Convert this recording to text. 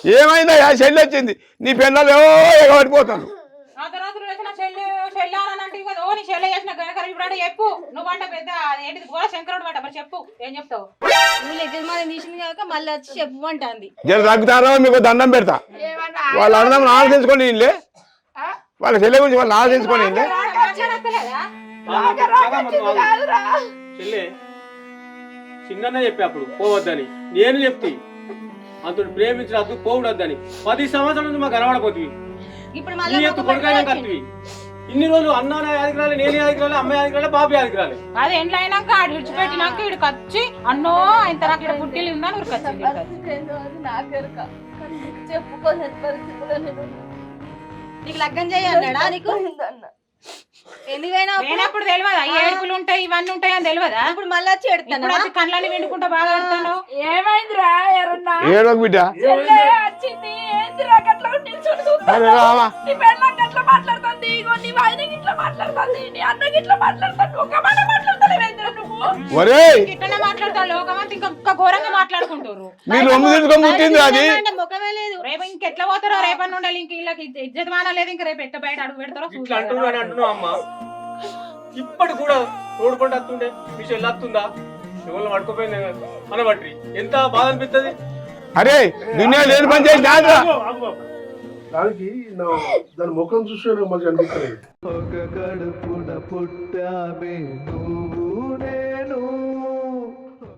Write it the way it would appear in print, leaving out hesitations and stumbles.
ఏమైందా చెల్లి వచ్చింది నీ పెన్నలు ఎగబడిపోతాను చెప్పు నువ్వంట పెద్ద ఏంటిది గోడ శంకరుడు అంట మరి చెప్పు ఏం చెప్తావు నువ్వు యజమాని తీసింది కాక మళ్ళీ వచ్చి చెప్పు అంటుంది జర తగ్గుతారో మీకు దండం పెడతా వాళ్ళు అర్థం ఆలోచించుకొని ఇల్లే వాళ్ళ చెల్లె గురించి వాళ్ళు ఆలోచించుకొని ఇల్లే చిన్న చెప్పి అప్పుడు పోవద్దని నేను చెప్తే అంతటి ప్రేమించిన అద్దు పోవద్దని 10 సంవత్సరాల నుంచి మాకు కనబడపోతుంది ఇప్పుడు కొడుకైనా కత్తివి ఇన్ని రోజులు అన్న యాదికి రాలే నేను యాదికి రాలే అమ్మ యాదికి రాలే బాబు యాదికి రాలే అది ఎండ్లు అయినాక ఆడు విడిచిపెట్టినాక ఇక్కడికి వచ్చి అన్నో ఆయన తర్వాత ఇక్కడ పుట్టిల్లు ఉందని నీకు లగ్గం చేయన్నాడా నీకు ఎందుకైనాప్పుడు తెలియదా ఏడుపులు ఉంటాయి ఇవన్నీ ఉంటాయి అని తెలియదా ఇప్పుడు మళ్ళీ వచ్చి ఎడుతాను కళ్ళని వెండుకుంటా బాగా ఆడుతాను ఏమైందిరా ఏడోకు బిడ్డ ఘోరంగా మాట్లాడుకుంటారు ముఖమే లేదు రేపు ఇంకెట్లా పోతారో రేపటి నుండి ఇంక వీళ్ళకి ఇజ్జత్ మానలేదు ఇంక రేపు ఎట్లా బయట అడుగు పెడతారో ఇప్పటి కూడా రోడ్డు పంట వస్తుండే మీకు వెళ్ళొస్తుందా ఎవరు పడుకోపోయింది అనబట్టి ఎంత బాధ అనిపిస్తుంది అరే దునియా లేని పని చేసి దానికి దాని ముఖం చూస్తే మంచిగా అనిపిస్తుంది ఒక కడుపున పుట్టామే నువ్వునే